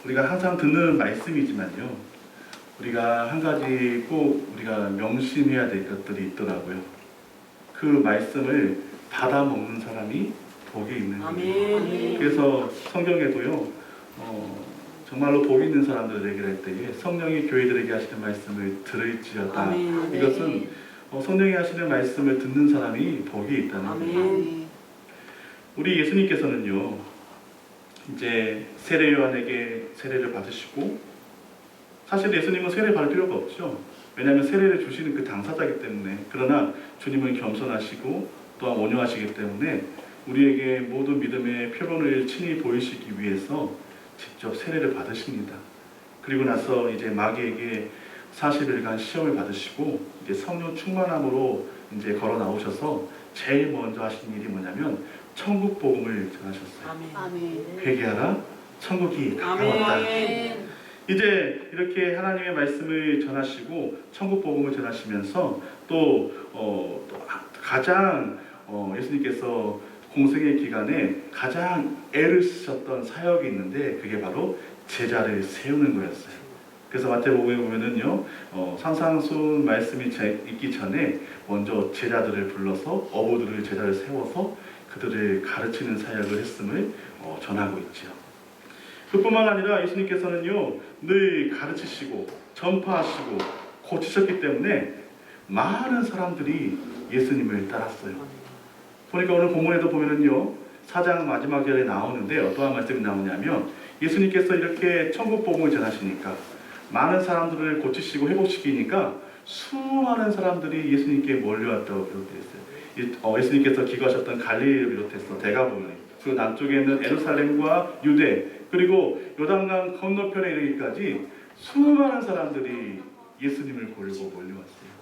우리가 항상 듣는 말씀이지만요. 우리가 한 가지 꼭 우리가 명심해야 될 것들이 있더라고요. 그 말씀을 받아 먹는 사람이 복이 있는 거예요. 그래서 성경에도요. 정말로 복 있는 사람들에게 할 때에 성령이 교회들에게 하시는 말씀을 들을지어다. 이것은 성령이 하시는 말씀을 듣는 사람이 복이 있다는 거예요. 우리 예수님께서는요. 이제 세례 요한에게 세례를 받으시고, 사실 예수님은 세례 받을 필요가 없죠. 왜냐하면 세례를 주시는 그 당사자이기 때문에. 그러나 주님은 겸손하시고 또한 온유하시기 때문에 우리에게 모든 믿음의 표본을 친히 보이시기 위해서 직접 세례를 받으십니다. 그리고 나서 이제 마귀에게 40일간 시험을 받으시고 이제 성령 충만함으로 이제 걸어 나오셔서 제일 먼저 하신 일이 뭐냐면 천국 복음을 전하셨어요. 회개하라, 천국이 가까웠다. 이제 이렇게 하나님의 말씀을 전하시고 천국 복음을 전하시면서 또 가장 예수님께서 공생의 기간에 가장 애를 쓰셨던 사역이 있는데 그게 바로 제자를 세우는 거였어요. 그래서 마태복음에 보면은요, 산상수훈 말씀이 있기 전에 먼저 제자들을 불러서 어부들을 제자를 세워서 그들을 가르치는 사역을 했음을 전하고 있죠. 그뿐만 아니라 예수님께서는요, 늘 가르치시고 전파하시고 고치셨기 때문에 많은 사람들이 예수님을 따랐어요. 보니까 오늘 본문에도 보면은요, 4장 마지막 절에 나오는데 어떠한 말씀이 나오냐면 예수님께서 이렇게 천국 복음을 전하시니까 많은 사람들을 고치시고 회복시키니까 수많은 사람들이 예수님께 몰려왔다고 기록되어 있어요. 예수님께서 기거하셨던 갈릴리를 비롯해서 대가볼리, 그 남쪽에 있는 예루살렘과 유대, 그리고 요단강 건너편에 이르기까지 수많은 사람들이 예수님을 보려고 몰려왔어요.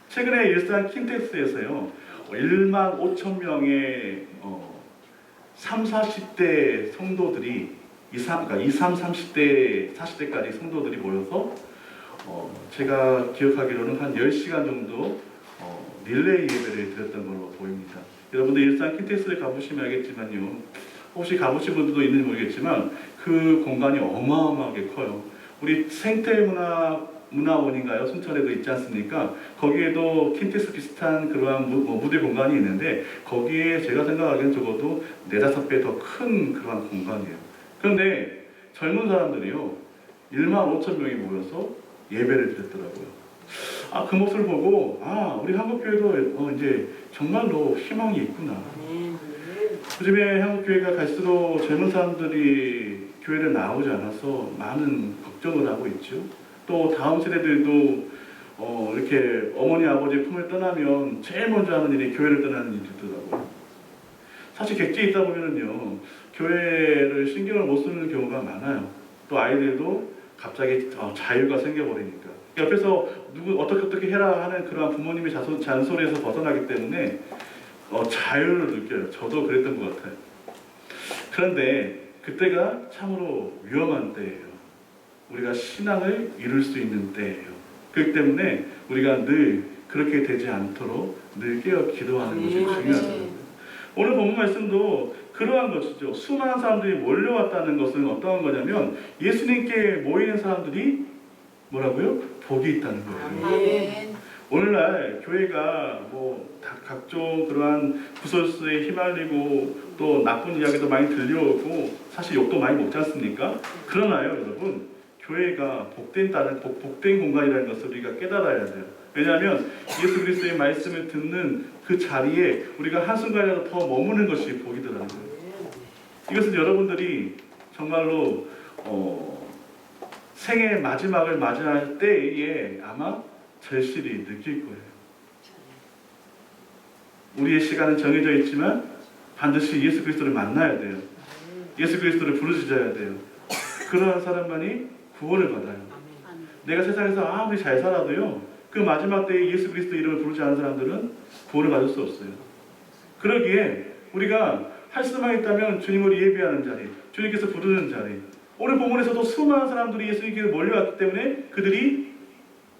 최근에 일산 킨텍스에서요, 1만 5천 명의 3, 40대 성도들이 30, 40대까지 성도들이 모여서 제가 기억하기로는 한 10시간 정도 릴레이 예배를 드렸던 걸로 보입니다. 여러분들 일산 킨텍스를 가보시면 알겠지만요, 혹시 가보신 분들도 있는지 모르겠지만 그 공간이 어마어마하게 커요. 우리 생태문화원인가요? 순천에도 있지 않습니까? 거기에도 킨텍스 비슷한 그러한 무대 공간이 있는데 거기에 제가 생각하기엔 적어도 4-5배 더 큰 그러한 공간이에요. 그런데 젊은 사람들이요, 1만 5천 명이 모여서 예배를 드렸더라고요. 그 모습을 보고 우리 한국교회도 이제 정말로 희망이 있구나. 요즘에 한국교회가 갈수록 젊은 사람들이 교회를 나오지 않아서 많은 걱정을 하고 있죠. 또 다음 세대들도 이렇게 어머니 아버지 품을 떠나면 제일 먼저 하는 일이 교회를 떠나는 일이더라고요. 사실 객지에 있다 보면은요, 교회를 신경을 못 쓰는 경우가 많아요. 또 아이들도 갑자기 자유가 생겨버리니까 옆에서 누구 어떻게 해라 하는 그런 부모님의 잔소리에서 벗어나기 때문에 자유를 느껴요. 저도 그랬던 것 같아요. 그런데 그때가 참으로 위험한 때예요. 우리가 신앙을 이룰 수 있는 때예요. 그렇기 때문에 우리가 늘 그렇게 되지 않도록 늘 깨어 기도하는 것이 중요합니다. 오늘 본문 말씀도 그러한 것이죠. 수많은 사람들이 몰려왔다는 것은 어떠한 거냐면 예수님께 모이는 사람들이 뭐라고요? 복이 있다는 거예요. 오늘날 교회가 각종 그러한 구설수에 휘말리고 또 나쁜 이야기도 많이 들려오고 사실 욕도 많이 먹지 않습니까? 그러나요, 여러분, 교회가 복된 공간이라는 것을 우리가 깨달아야 돼요. 왜냐하면 예수 그리스도의 말씀을 듣는 그 자리에 우리가 한순간이라도 더 머무는 것이 복이더라는 거예요. 이것은 여러분들이 정말로 생의 마지막을 맞이할 때에 아마 절실히 느낄 거예요. 우리의 시간은 정해져 있지만 반드시 예수 그리스도를 만나야 돼요. 예수 그리스도를 부르짖어야 돼요. 그러한 사람만이 구원을 받아요. 내가 세상에서 아무리 잘 살아도요, 그 마지막 때에 예수 그리스도 이름을 부르지 않은 사람들은 구원을 받을 수 없어요. 그러기에 우리가 할 수만 있다면 주님을 예배하는 자리, 주님께서 부르는 자리, 오늘 본문에서도 수많은 사람들이 예수님께서 몰려왔기 때문에 그들이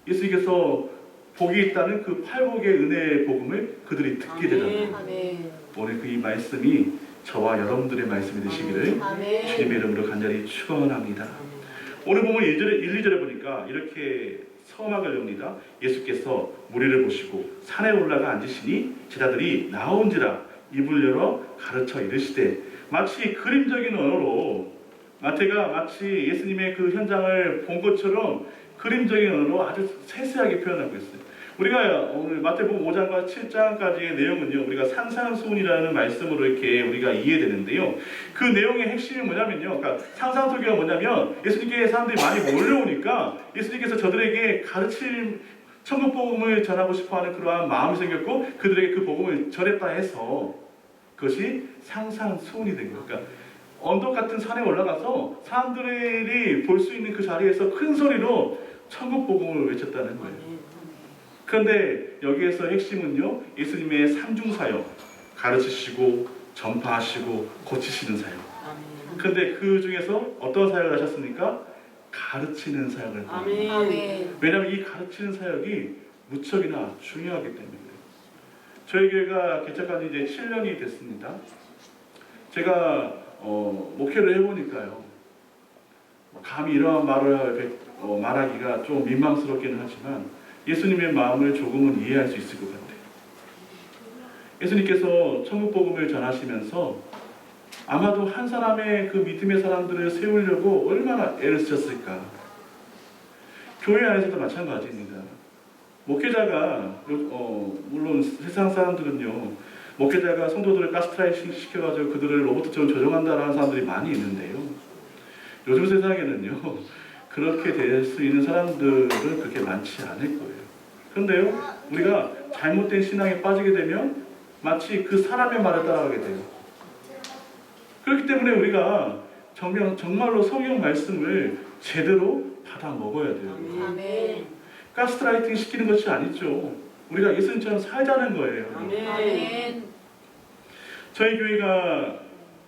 예수님께서 복이 있다는 그 팔복의 은혜의 복음을 그들이 듣게 되잖아요. 오늘 그 이 말씀이 저와 여러분들의 말씀이 되시기를 아멘. 주님의 이름으로 간절히 축원합니다. 오늘 보면 1, 2절에 보니까 이렇게 서막을 엽니다. 예수께서 무리를 보시고 산에 올라가 앉으시니 제자들이 나온지라 입을 열어 가르쳐 이르시되, 마치 그림적인 언어로 마태가 마치 예수님의 그 현장을 본 것처럼 그림적인 언어로 아주 세세하게 표현하고 있어요. 우리가 오늘 마태복음 5장과 7장까지의 내용은요, 우리가 상상수훈이라는 말씀으로 이렇게 우리가 이해되는데요. 그 내용의 핵심이 뭐냐면요, 그러니까 상상수훈이 뭐냐면 예수님께 사람들이 많이 몰려오니까 예수님께서 저들에게 가르칠 천국 복음을 전하고 싶어하는 그러한 마음이 생겼고 그들에게 그 복음을 전했다 해서 그것이 상상수훈이 된 거예요. 그러니까 언덕 같은 산에 올라가서 사람들이 볼 수 있는 그 자리에서 큰 소리로 천국 복음을 외쳤다는 거예요. 그런데 여기에서 핵심은요, 예수님의 삼중사역, 가르치시고 전파하시고 고치시는 사역. 그런데 그 중에서 어떤 사역을 하셨습니까? 가르치는 사역을 했습니다. 아멘. 왜냐하면 이 가르치는 사역이 무척이나 중요하기 때문에. 저희 교회가 개척한 지 이제 7년이 됐습니다. 제가 목회를 해보니까요, 감히 이러한 말을 말하기가 좀 민망스럽기는 하지만 예수님의 마음을 조금은 이해할 수 있을 것 같아요. 예수님께서 천국 복음을 전하시면서 아마도 한 사람의 그 믿음의 사람들을 세우려고 얼마나 애를 쓰셨을까. 교회 안에서도 마찬가지입니다. 목회자가 물론 세상 사람들은요, 목회자가 성도들을 가스트라이팅 시켜가지고 그들을 로봇처럼 조종한다라는 사람들이 많이 있는데요. 요즘 세상에는요, 그렇게 될 수 있는 사람들은 그렇게 많지 않을 거예요. 그런데요, 우리가 잘못된 신앙에 빠지게 되면 마치 그 사람의 말을 따라가게 돼요. 그렇기 때문에 우리가 정말로 성경 말씀을 제대로 받아 먹어야 돼요. 아멘. 가스라이팅 시키는 것이 아니죠. 우리가 예수님처럼 살자는 거예요. 아멘. 저희 교회가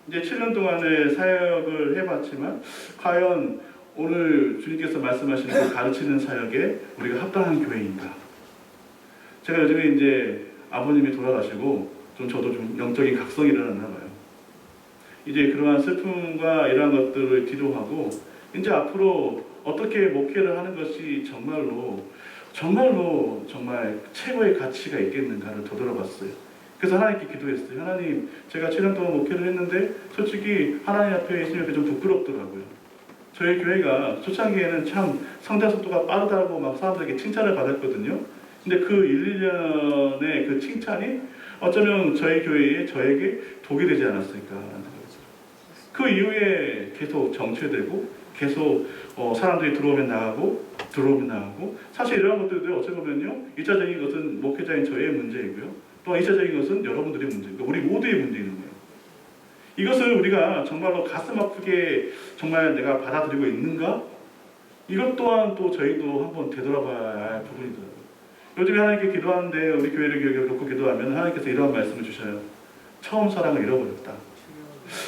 이제 7년 동안의 사역을 해봤지만 과연 오늘 주님께서 말씀하시는 그 가르치는 사역에 우리가 합당한 교회인가? 제가 요즘에 이제 아버님이 돌아가시고 저도 좀 영적인 각성이 일어났나 봐요. 이제 그러한 슬픔과 이러한 것들을 기도하고 이제 앞으로 어떻게 목회를 하는 것이 정말 최고의 가치가 있겠는가를 되돌아봤어요. 그래서 하나님께 기도했어요. 하나님, 제가 7년 동안 목회를 했는데 솔직히 하나님 앞에 예수님 앞에 좀 부끄럽더라고요. 저희 교회가 초창기에는 참 성장 속도가 빠르다고 막 사람들에게 칭찬을 받았거든요. 근데 그 1, 2년의 그 칭찬이 어쩌면 저희 교회에 저에게 독이 되지 않았을까 하는 생각이 들어요. 그 이후에 계속 정체되고 계속 사람들이 들어오면 나가고 사실 이러한 것들도 어찌 보면요, 1차적인 것은 목회자인 저의 문제이고요, 또 2차적인 것은 여러분들의 문제이고 우리 모두의 문제인 거예요. 이것을 우리가 정말로 가슴 아프게 정말 내가 받아들이고 있는가? 이것 또한 또 저희도 한번 되돌아봐야 할 부분이더라고요. 요즘에 하나님께 기도하는데 우리 교회를 놓고 기도하면 하나님께서 이러한 말씀을 주셔요. 처음 사랑을 잃어버렸다.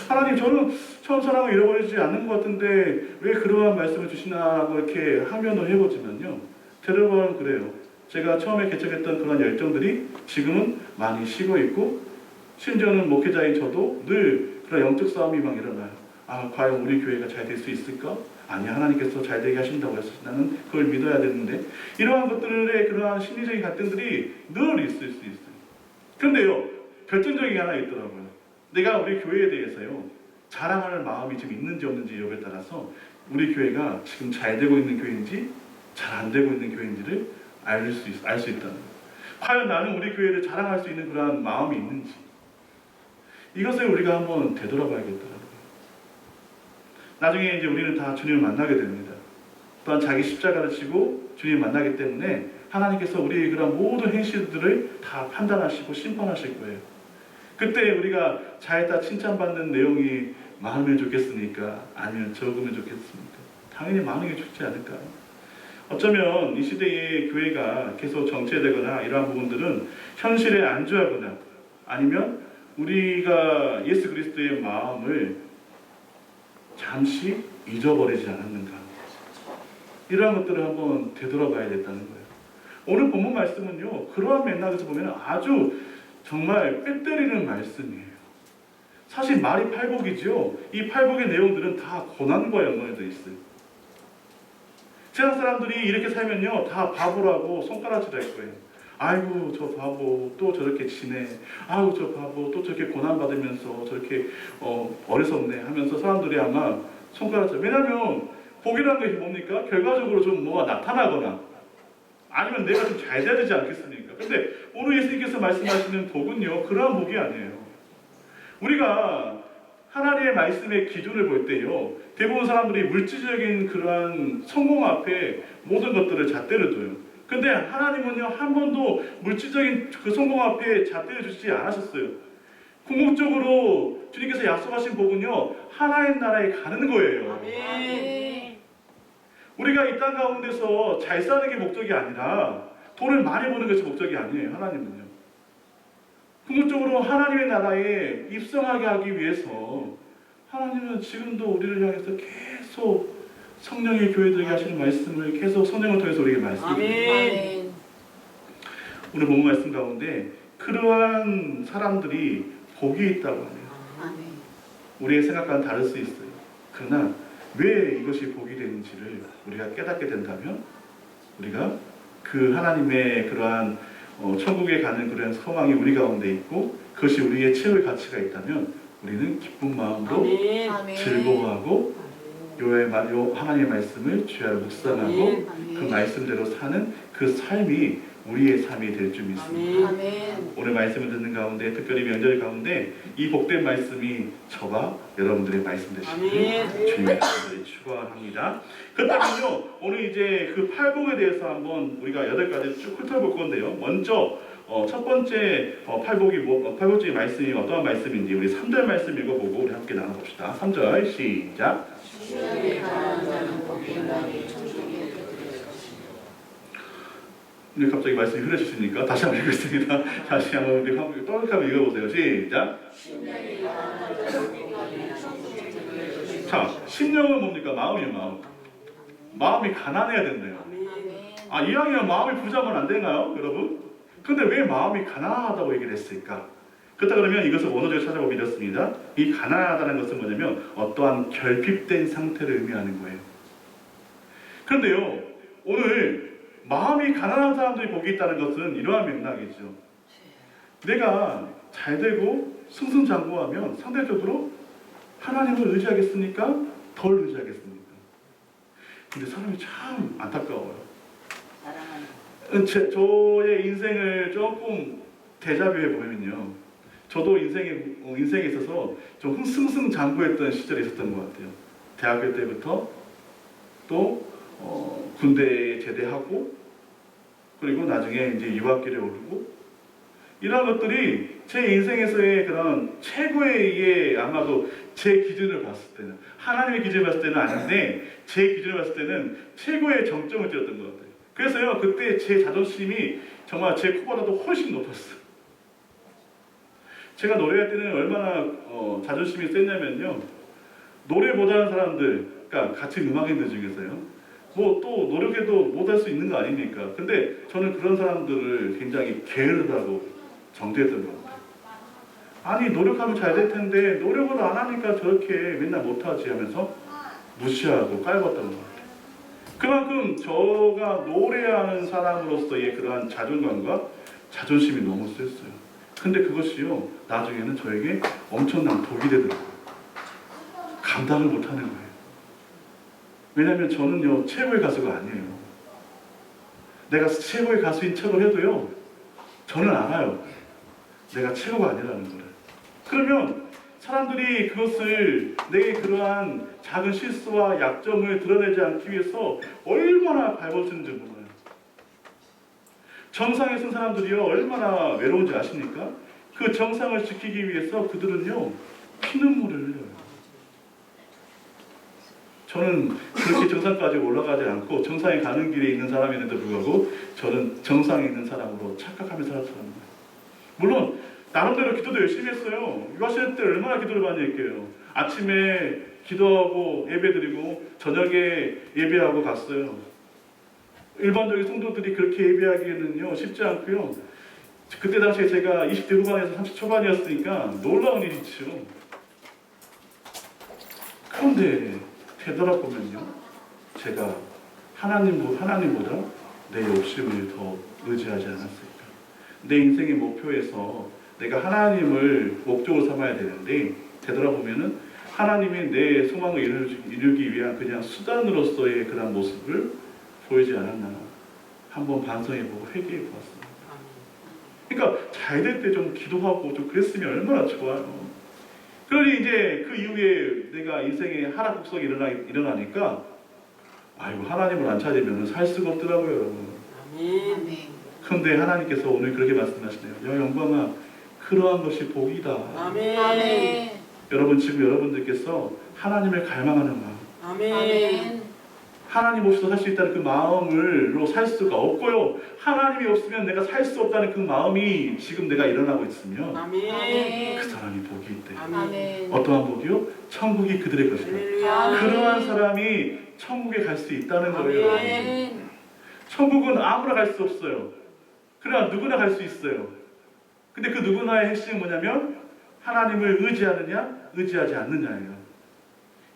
하나님, 저는 처음 사랑을 잃어버리지 않는 것 같은데 왜 그러한 말씀을 주시나라고 이렇게 항변을 해보지만요, 되돌아보면 그래요. 제가 처음에 개척했던 그런 열정들이 지금은 많이 식어 있고, 심지어는 목회자인 저도 늘 그런 영적 싸움이 막 일어나요. 과연 우리 교회가 잘 될 수 있을까? 아니, 하나님께서 잘 되게 하신다고 해서 나는 그걸 믿어야 되는데, 이러한 것들의 그러한 심리적인 갈등들이 늘 있을 수 있어요. 그런데요, 결정적인 게 하나 있더라고요. 내가 우리 교회에 대해서요, 자랑할 마음이 지금 있는지 없는지 여부에 따라서 우리 교회가 지금 잘 되고 있는 교회인지 잘 안 되고 있는 교회인지를 알 수 있다는 거예요. 과연 나는 우리 교회를 자랑할 수 있는 그러한 마음이 있는지, 이것을 우리가 한번 되돌아봐야겠더라고요. 나중에 이제 우리는 다 주님을 만나게 됩니다. 또한 자기 십자가를 지고 주님을 만나기 때문에 하나님께서 우리의 그런 모든 행실들을 다 판단하시고 심판하실 거예요. 그때 우리가 잘했다 칭찬받는 내용이 많으면 좋겠습니까? 아니면 적으면 좋겠습니까? 당연히 많은 게 좋지 않을까요? 어쩌면 이 시대의 교회가 계속 정체되거나 이러한 부분들은 현실에 안주하거나 아니면 우리가 예수 그리스도의 마음을 잠시 잊어버리지 않았는가, 이러한 것들을 한번 되돌아봐야겠다는 거예요. 오늘 본문 말씀은요, 그러한 맥락에서 보면 아주 정말 뼈 때리는 말씀이에요. 사실 말이 팔복이죠. 이 팔복의 내용들은 다 고난과 연관되어 있어요. 세상 사람들이 이렇게 살면요, 다 바보라고 손가락질 할 거예요. 아이고 저 바보 또 저렇게 지내. 아이고 저 바보 또 저렇게 고난받으면서 저렇게 어리석네 하면서 사람들이 아마 손가락질. 왜냐하면 복이라는 것이 뭡니까? 결과적으로 좀 뭐가 나타나거나 아니면 내가 좀 잘 돼야 되지 않겠습니까? 근데 오늘 예수님께서 말씀하시는 복은요, 그러한 복이 아니에요. 우리가 하나님의 말씀의 기준을 볼 때요, 대부분 사람들이 물질적인 그러한 성공 앞에 모든 것들을 잣대를 둬요. 근데 하나님은요, 한 번도 물질적인 그 성공 앞에 잣대를 주지 않으셨어요. 궁극적으로 주님께서 약속하신 복은요, 하나님 나라에 가는 거예요. 아멘. 우리가 이 땅 가운데서 잘 사는 게 목적이 아니라 돈을 많이 버는 것이 목적이 아니에요. 하나님은요. 궁극적으로 하나님의 나라에 입성하게 하기 위해서 하나님은 지금도 우리를 향해서 계속 성령의 교회들에게 하시는 말씀을 계속 성령을 통해서 우리에게 말씀해주세요. 아멘. 오늘 본문 말씀 가운데 그러한 사람들이 복이 있다고 하네요. 아멘. 우리의 생각과는 다를 수 있어요. 그러나 왜 이것이 복이 되는지를 우리가 깨닫게 된다면 우리가 그 하나님의 그러한 천국에 가는 그런 소망이 우리 가운데 있고 그것이 우리의 최후의 가치가 있다면 우리는 기쁜 마음으로 아멘. 즐거워하고 하나님의 말씀을 주야로 묵상하고 아멘. 그 말씀대로 사는 그 삶이 우리의 삶이 될 줄 믿습니다. 아멘. 오늘 말씀을 듣는 가운데 특별히 명절 가운데 이 복된 말씀이 저와 여러분들의 말씀 되시기를 주님의 이름으로 축원합니다. 그렇다면요, 오늘 이제 그 팔복에 대해서 한번 우리가 8가지 쭉 훑어볼 건데요. 먼저 첫 번째 팔복의 말씀이 어떠한 말씀인지 우리 3절 말씀 읽어보고 우리 함께 나눠봅시다. 3절 시작. 갑자기 말씀이 흐려지십니까? 다시 한번 읽겠습니다. 다시 한번 우리 또렷하게 읽어보세요. 시작. 자, 심령은 뭡니까? 마음이에요. 마음. 마음이 가난해야 된대요. 이왕이면 마음이 부자면 안 되나요, 여러분? 근데 왜 마음이 가난하다고 얘기를 했을까? 그렇다 그러면 이것을 원어적으로 찾아보면 이렇습니다. 이 가난하다는 것은 뭐냐면 어떠한 결핍된 상태를 의미하는 거예요. 그런데요, 오늘 마음이 가난한 사람들이 복이 있다는 것은 이러한 맥락이죠. 내가 잘 되고 승승장구하면 상대적으로 하나님을 의지하겠습니까? 덜 의지하겠습니까? 근데 사람이 참 안타까워요. 저의 인생을 조금 대자뷰해 보면요, 저도 인생에 있어서 좀 승승장구했던 시절이 있었던 것 같아요. 대학교 때부터 또 군대에 제대하고 그리고 나중에 이제 유학길에 오르고 이런 것들이 제 인생에서의 그런 최고의 아마도 제 기준을 봤을 때는 하나님의 기준을 봤을 때는 아닌데 제 기준을 봤을 때는 최고의 정점을 찍었던 것 같아요. 그래서요, 그때 제 자존심이 정말 제 코보다도 훨씬 높았어요. 제가 노래할 때는 얼마나 자존심이 셌냐면요, 노래 못하는 사람들, 그러니까 같이 음악인들 중에서요, 뭐 또 노력해도 못할 수 있는 거 아닙니까? 근데 저는 그런 사람들을 굉장히 게으르다고 정죄했던 것 같아요. 아니, 노력하면 잘 될 텐데 노력을 안 하니까 저렇게 맨날 못하지 하면서 무시하고 깔봤던 것 같아요. 그만큼 저가 노래하는 사람으로서의 그러한 자존감과 자존심이 너무 셌어요. 근데 그것이요, 나중에는 저에게 엄청난 독이 되더라고요. 감당을 못하는 거예요. 왜냐하면 저는요, 최고의 가수가 아니에요. 내가 최고의 가수인 척을 해도요, 저는 알아요. 내가 최고가 아니라는 거를. 그러면 사람들이 그것을 내 그러한 작은 실수와 약점을 드러내지 않기 위해서 얼마나 발버둥치는지 몰라요. 정상에 쓴 사람들이요, 얼마나 외로운지 아십니까? 그 정상을 지키기 위해서 그들은요, 피눈물을 흘려요. 저는 그렇게 정상까지 올라가지 않고 정상에 가는 길에 있는 사람인데도 불구하고 저는 정상에 있는 사람으로 착각하며 살았다는 거예요. 물론 나름대로 기도도 열심히 했어요. 유아시대 때 얼마나 기도를 많이 했게요. 아침에 기도하고 예배드리고 저녁에 예배하고 갔어요. 일반적인 성도들이 그렇게 예배하기에는요, 쉽지 않고요. 그때 당시에 제가 20대 후반에서 30 초반이었으니까 놀라운 일이죠. 그런데 되돌아보면요, 제가 하나님보다 내 욕심을 더 의지하지 않았을까? 내 인생의 목표에서 내가 하나님을 목적으로 삼아야 되는데 되돌아보면은 하나님이 내 소망을 이루기 위한 그냥 수단으로서의 그런 모습을 보이지 않았나 한번 반성해보고 회개해보았습니다. 그러니까 잘 될 때 좀 기도하고 좀 그랬으면 얼마나 좋아요. 그러니 이제 그 이후에 내가 인생의 하락 곡성이 일어나니까 아이고 하나님을 안 찾으면 살 수가 없더라고요, 여러분. 아멘. 그런데 하나님께서 오늘 그렇게 말씀하시네요. 야 영광아, 그러한 것이 복이다. 아멘. 아멘. 여러분 지금 여러분들께서 하나님을 갈망하는 마음, 아멘. 하나님 없이도 살 수 있다는 그 마음으로 살 수가 없고요. 하나님이 없으면 내가 살 수 없다는 그 마음이 지금 내가 일어나고 있으면 아멘. 그 사람이 복이 있대. 아멘. 어떠한 복이요? 천국이 그들의 것이다. 할렐루야. 그러한 사람이 천국에 갈 수 있다는 거예요. 아멘. 천국은 아무나 갈 수 없어요. 그러나 누구나 갈 수 있어요. 근데 그 누구나의 핵심은 뭐냐면 하나님을 의지하느냐 의지하지 않느냐예요.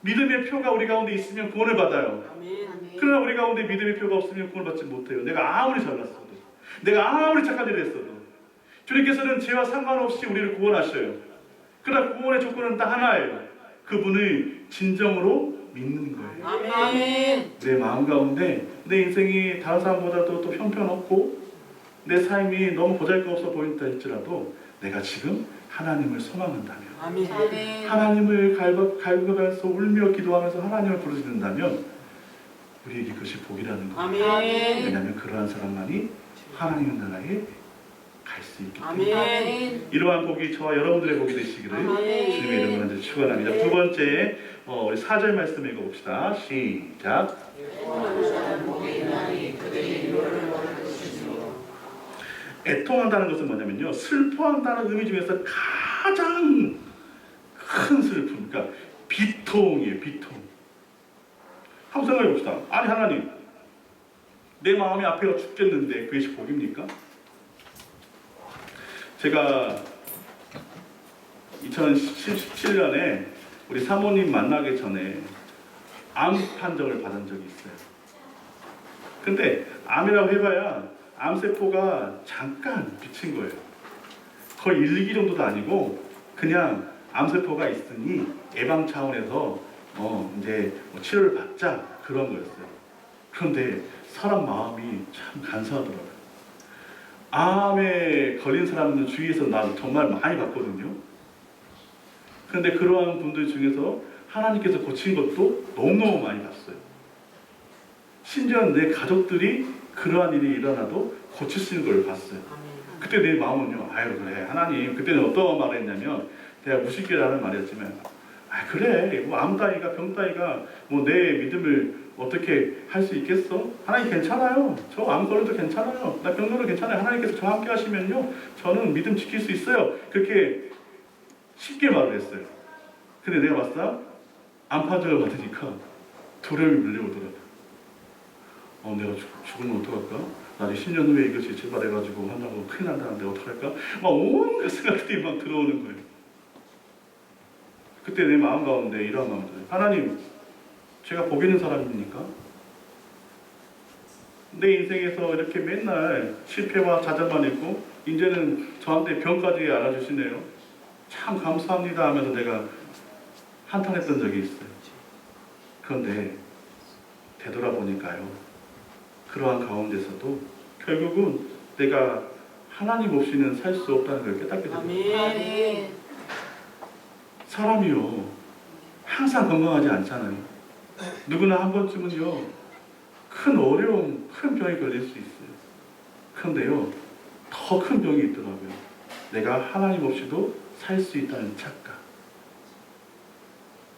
믿음의 표가 우리 가운데 있으면 구원을 받아요. 아멘. 그러나 우리 가운데 믿음의 표가 없으면 구원을 받지 못해요. 내가 아무리 잘났어도, 내가 아무리 착한 일을 했어도 주님께서는 죄와 상관없이 우리를 구원하셔요. 그러나 구원의 조건은 딱 하나예요. 그분을 진정으로 믿는 거예요. 아멘. 내 마음 가운데 내 인생이 다른 사람보다도 또 형편없고 내 삶이 너무 보잘것없어 보인다 할지라도 내가 지금 하나님을 소망한다면, 아멘. 하나님을 갈급하면서 울며 기도하면서 하나님을 부르짖는다면 우리에게 그것이 복이라는 거예요. 아멘. 왜냐하면 그러한 사람만이 하나님 나라에 갈 수 있기 때문에. 아멘. 이러한 복이 저와 여러분들의 복이 되시기를 아멘. 주님의 이름으로 축원합니다. 두 번째 우리 4절 말씀 읽어봅시다. 시작. 애통한다는 것은 뭐냐면요, 슬퍼한다는 의미 중에서 가장 큰 슬픔, 그러니까 비통이에요. 비통. 한번 생각해 봅시다. 아니 하나님, 내 마음이 아파서 죽겠는데 그것이 복입니까? 제가 2017년에 우리 사모님 만나기 전에 암 판정을 받은 적이 있어요. 근데 암이라고 해봐야 암세포가 잠깐 비친 거예요. 거의 1, 2기 정도도 아니고 그냥 암세포가 있으니 예방 차원에서 이제 치료를 받자 그런 거였어요. 그런데 사람 마음이 참 간사하더라고요. 암에 걸린 사람들 주위에서 나 정말 많이 봤거든요. 그런데 그러한 분들 중에서 하나님께서 고친 것도 너무너무 많이 봤어요. 심지어 내 가족들이 그러한 일이 일어나도 고치시는 걸 봤어요. 그때 내 마음은요, 아유 그래 하나님, 그때는 어떤 말을 했냐면 내가 무식이라는 말이었지만 아 그래 뭐 암 따위가 병 따위가 뭐 내 믿음을 어떻게 할 수 있겠어? 하나님 괜찮아요. 저 암 걸려도 괜찮아요. 나 병 걸려도 괜찮아요. 하나님께서 저와 함께 하시면요 저는 믿음 지킬 수 있어요. 그렇게 쉽게 말을 했어요. 근데 내가 봤어? 암 판정을 받으니까 두려움이 밀려오더라고요. 내가 죽으면 어떡할까? 나중에 10년 후에 이것이 재발해가지고 한다고 큰일 난다는데 어떡할까? 막 온갖 생각들이 막 들어오는 거예요. 그때 내 마음 가운데 이러한 마음이 들어요. 하나님, 제가 복 있는 사람입니까? 내 인생에서 이렇게 맨날 실패와 좌절만 있고 이제는 저한테 병까지 알아주시네요. 참 감사합니다 하면서 내가 한탄했던 적이 있어요. 그런데 되돌아보니까요, 그러한 가운데서도 결국은 내가 하나님 없이는 살 수 없다는 걸 깨닫게 됩니다. 사람이요 항상 건강하지 않잖아요. 누구나 한 번쯤은요 큰 어려움, 큰 병이 걸릴 수 있어요. 그런데요 더 큰 병이 있더라고요. 내가 하나님 없이도 살 수 있다는 착각.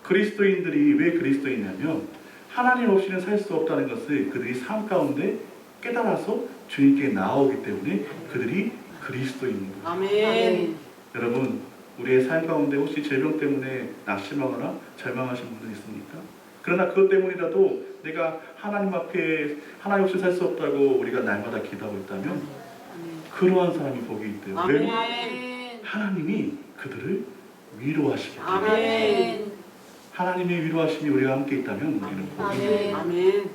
그리스도인들이 왜 그리스도이냐면 하나님 없이는 살 수 없다는 것을 그들이 삶 가운데 깨달아서 주님께 나오기 때문에 그들이 그리스도인입니다. 아멘. 여러분, 우리의 삶 가운데 혹시 질병 때문에 낙심하거나 절망하신 분들 있습니까? 그러나 그것 때문이라도 내가 하나님 앞에 하나님 없이 살 수 없다고 우리가 날마다 기도하고 있다면 그러한 사람이 복이 있대요. 왜? 아멘. 하나님이 그들을 위로하시기 때문에. 아멘. 하나님의 위로하심이 우리와 함께 있다면 우리는 복이 아멘. 아멘.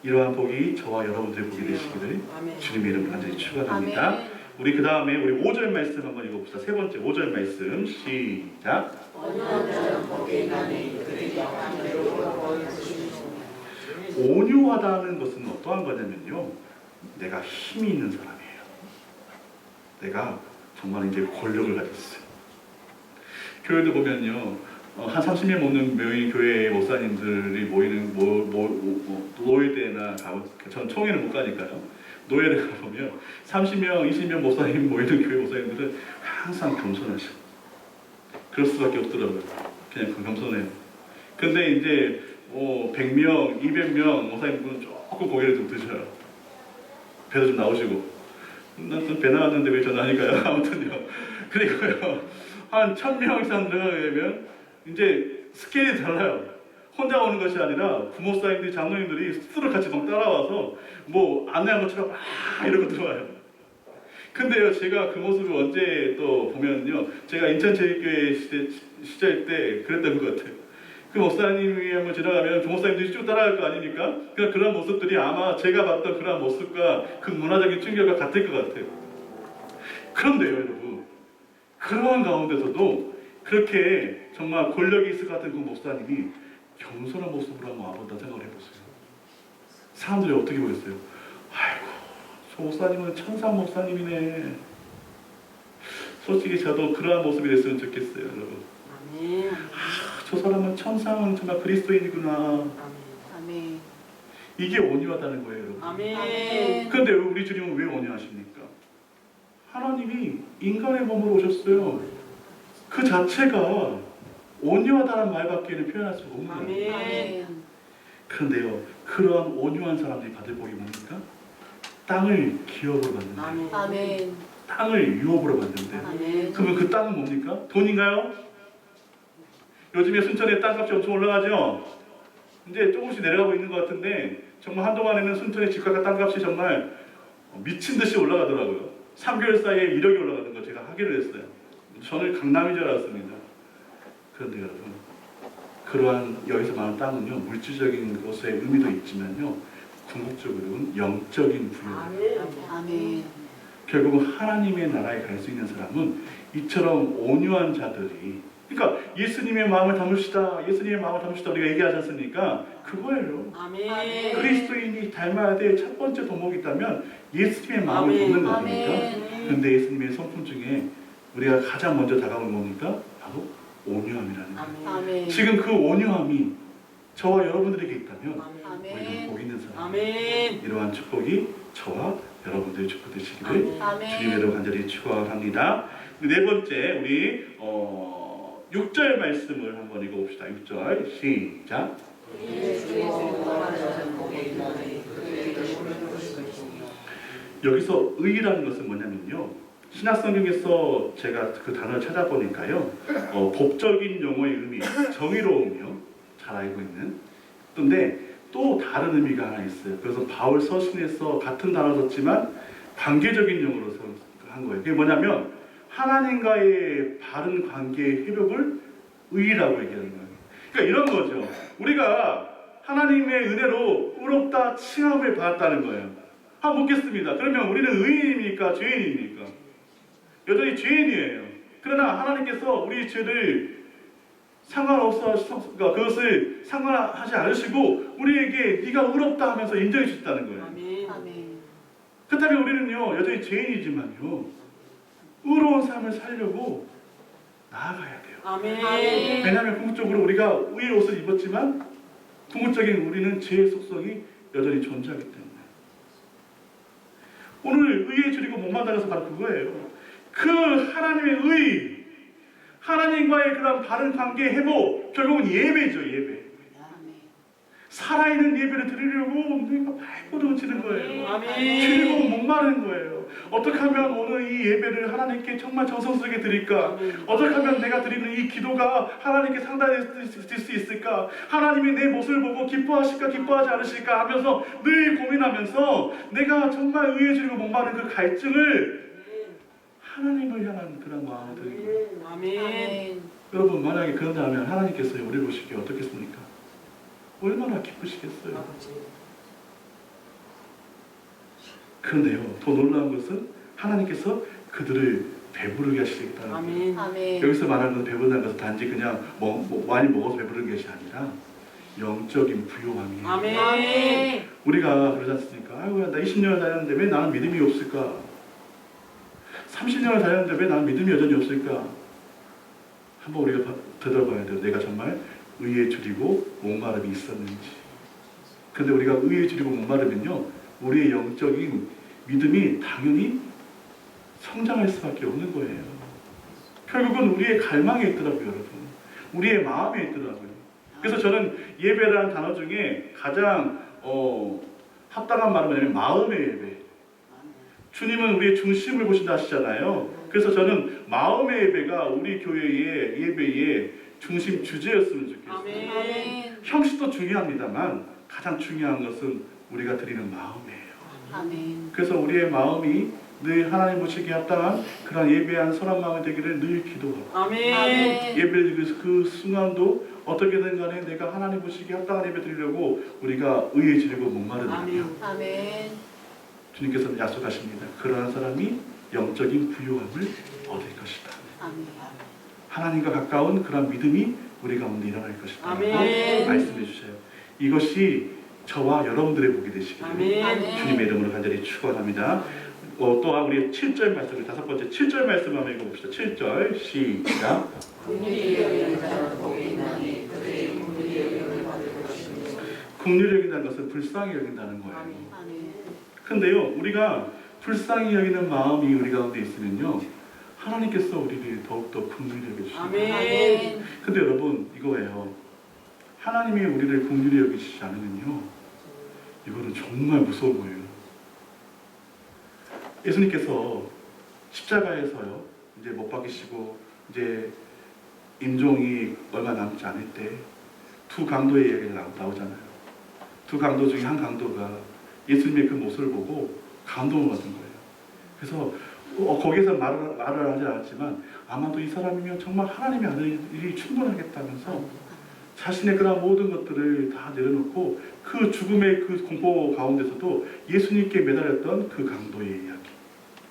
이러한 복이 저와 여러분들의 복이 되시기를 아멘. 주님의 이름으로 간절히 축원합니다. 아멘. 우리 그 다음에 우리 5절 말씀 한번 읽어봅시다. 세 번째 5절 말씀 시작. 온유하다는 것은 어떠한 거냐면요, 내가 힘이 있는 사람이에요. 내가 정말 이제 권력을 가졌어요. 교회도 보면요, 한 30명 모는 모인 교회 목사님들이 모이는 노예대나 전 총회는 못 가니까요. 노예를 가보면 30명, 20명 목사님 모이는 교회 목사님들은 항상 겸손하셔. 그럴 수밖에 없더라고요. 그냥 겸손해요. 근데 이제 100명, 200명 목사님들은 조금 고개를 좀 드셔요. 배도 좀 나오시고. 난 또 배 나왔는데 왜 전화하니까요. 아무튼요. 그리고요, 한 1000명 이상 들어가면 이제 스케일이 달라요. 혼자 오는 것이 아니라 부목사님들이, 장로님들이 스스로 같이 막 따라와서 뭐 안내한 것처럼 막 이러고 들어와요. 근데요, 제가 그 모습을 언제 또 보면요, 제가 인천제일교회 시절 때 그랬던 것 같아요. 그 목사님이 한번 지나가면 부목사님들이 쭉 따라갈 거 아닙니까? 그런 모습들이 아마 제가 봤던 그런 모습과 그 문화적인 충격과 같을 것 같아요. 그런데요, 여러분, 그러한 가운데서도 그렇게 정말 권력이 있을 것 같은 그 목사님이 겸손한 모습으로 한번 와본다 생각을 해보세요. 사람들이 어떻게 보겠어요? 아이고, 저 목사님은 천사 목사님이네. 솔직히 저도 그러한 모습이 됐으면 좋겠어요, 여러분. 아멘. 저 사람은 천상 정말 그리스도인이구나. 아멘. 이게 온유하다는 거예요, 여러분. 아멘. 그런데 우리 주님은 왜 온유하십니까? 하나님이 인간의 몸으로 오셨어요. 그 자체가 온유하다는 말밖에는 표현할 수가 없는 거예요. 아멘. 그런데요, 그러한 온유한 사람들이 받을 복이 뭡니까? 땅을 기업으로 받는데, 아멘. 아멘. 땅을 유업으로 받는데, 아멘. 그러면 그 땅은 뭡니까? 돈인가요? 요즘에 순천에 땅값이 엄청 올라가죠? 이제 조금씩 내려가고 있는 것 같은데, 정말 한동안에는 순천의 집값과 땅값이 정말 미친 듯이 올라가더라고요. 3개월 사이에 1억이 올라가는 거 제가 하기로 했어요. 저는 강남인 줄 알았습니다. 그런데 여러분, 그러한 여기서 말하는 땅은요, 물질적인 것의 의미도 있지만요, 궁극적으로는 영적인 부여예요. 아멘. 결국은 하나님의 나라에 갈 수 있는 사람은 이처럼 온유한 자들이, 그러니까 예수님의 마음을 담으시다, 예수님의 마음을 담으시다 우리가 얘기하지 않습니까? 그거예요. 아멘. 그리스도인이 닮아야 될 첫 번째 도목이 있다면 예수님의 마음을 아멘. 담는 거 아닙니까? 아멘. 그런데 예수님의 성품 중에 우리가 가장 먼저 다가오는 뭡니까? 바로 온유함이라는 거예요. 아멘. 지금 그 온유함이 저와 여러분들에게 있다면 우리는 아멘. 복 있는 사람. 아멘. 이러한 축복이 저와 여러분들의 축복 되시기를 아멘. 주님으로 간절히 축원합니다. 네 번째 우리 6절 말씀을 한번 읽어봅시다. 6절 시작. 여기서 의라는 것은 뭐냐면요, 신약성경에서 제가 그 단어를 찾아보니까요, 법적인 용어의 의미, 정의로움이요, 잘 알고 있는. 그런데 또 다른 의미가 하나 있어요. 그래서 바울 서신에서 같은 단어 썼지만 관계적인 용어로 한 거예요. 그게 뭐냐면 하나님과의 바른 관계의 회복을 의라고 얘기하는 거예요. 그러니까 이런 거죠. 우리가 하나님의 은혜로 의롭다 칭함을 받았다는 거예요. 한번 묻겠습니다. 그러면 우리는 의인입니까? 죄인입니까? 여전히 죄인이에요. 그러나 하나님께서 우리 죄를 그러니까 그것을 상관하지 않으시고 우리에게 네가 의롭다 하면서 인정해 주셨다는 거예요. 아멘. 아멘. 그렇다면 우리는요, 여전히 죄인이지만요, 의로운 삶을 살려고 나아가야 돼요. 아멘. 왜냐하면 궁극적으로 우리가 의의 옷을 입었지만 궁극적인 우리는 죄의 속성이 여전히 존재하기 때문에 오늘 의에 줄이고 목마른 것은 바로 그거예요. 그 하나님의 의, 하나님과의 그런 바른 관계 회복, 결국은 예배죠. 예배. 아멘. 살아있는 예배를 드리려고 내가 발버둥 치는 거예요. 아멘. 줄이고 목마른 거예요. 어떻게 하면 오늘 이 예배를 하나님께 정말 정성스럽게 드릴까? 어떻게 하면 내가 드리는 이 기도가 하나님께 상달될 수 있을까? 하나님이 내 모습을 보고 기뻐하실까 기뻐하지 않으실까 하면서 늘 고민하면서 내가 정말 의에 줄이고 목마른 그 갈증을 하나님을 향한 그런 마음을 드리는 거예요. 아멘. 아멘. 여러분 만약에 그런다면 하나님께서 우리를 보시기에 어떻겠습니까? 얼마나 기쁘시겠어요. 그런데요, 더 놀라운 것은 하나님께서 그들을 배부르게 하시겠다는 거예요. 아멘. 아멘. 여기서 말하는 것은 배부르다는 것은 단지 그냥 많이 먹어서 배부른 것이 아니라 영적인 부요함이에요. 아멘. 우리가 그러지 않습니까? 아이고, 나 20년을 다녔는데 왜 나는 믿음이 없을까? 30년을 다녔는데 왜 나는 믿음이 여전히 없을까? 한번 우리가 되돌아봐야 돼요. 내가 정말 의에 줄이고 목마름이 있었는지. 근데 우리가 의에 줄이고 목마르면요, 우리의 영적인 믿음이 당연히 성장할 수밖에 없는 거예요. 결국은 우리의 갈망에 있더라고요, 여러분. 우리의 마음에 있더라고요. 그래서 저는 예배라는 단어 중에 가장 합당한 말은 뭐냐면 마음의 예배. 주님은 우리의 중심을 보신다 하시잖아요. 그래서 저는 마음의 예배가 우리 교회의 예배의 중심 주제였으면 좋겠어요. 아멘. 형식도 중요합니다만 가장 중요한 것은 우리가 드리는 마음이에요. 아멘. 그래서 우리의 마음이 늘 하나님 보시기에 합당한 그런 예배한 선한 마음이 되기를 늘 기도하고, 아멘. 예배를 드리면서 그 순간도 어떻게든 간에 내가 하나님 보시기에 합당한 예배 드리려고 우리가 의에 지르고 목마르다면 아멘. 주님께서는 약속하십니다. 그러한 사람이 영적인 부요함을 얻을 것이다. 아멘. 하나님과 가까운 그런 믿음이 우리 가운데 일어날 것이다. 아멘. 말씀해 주세요. 이것이 저와 여러분들의 복이 되시기를 아멘. 주님의 이름으로 간절히 축원합니다. 또한 우리 7절 말씀을 다섯 번째 7절 말씀 한번 읽어봅시다. 7절 시작. 긍휼히 여기는 자는 복이 있나니 그들이 긍휼히 여김을 받을 것입니다. 긍휼히 여긴다는 것은 불쌍히 여긴다는 거예요. 아멘. 아멘. 근데요, 우리가 불쌍히 여기는 마음이 우리 가운데 있으면요, 하나님께서 우리를 더욱더 긍휼히 여겨주십니다. 아멘. 근데 여러분, 이거예요. 하나님이 우리를 긍휼히 여기시지 않으면요, 이거는 정말 무서운 거예요. 예수님께서 십자가에서요, 이제 못 박이시고 이제 임종이 얼마 남지 않을 때 두 강도의 이야기가 나오잖아요. 두 강도 중에 한 강도가 예수님의 그 모습을 보고 감동을 받은 거예요. 그래서 거기서 말을 하지 않았지만 아마도 이 사람이면 정말 하나님의 아들이 충분하겠다면서 자신의 그런 모든 것들을 다 내려놓고 그 죽음의 그 공포 가운데서도 예수님께 매달렸던 그 강도의 이야기.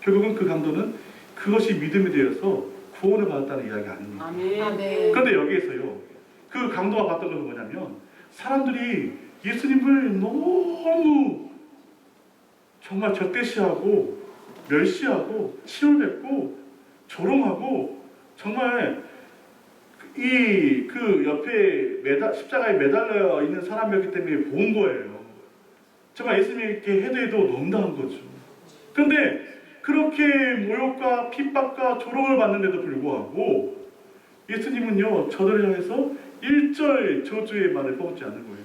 결국은 그 강도는 그것이 믿음이 되어서 구원을 받았다는 이야기 아닙니까? 아멘. 그런데 여기에서요, 그 강도가 봤던 것은 뭐냐면 사람들이 예수님을 너무 정말 적대시하고 멸시하고 치열했고 조롱하고 정말 그 옆에 십자가에 매달려 있는 사람이었기 때문에 본 거예요. 정말 예수님께 해도 너무나한 거죠. 그런데 그렇게 모욕과 핍박과 조롱을 받는데도 불구하고 예수님은요, 저들을 향해서 1절 저주의 말을 퍼붓지 않는 거예요.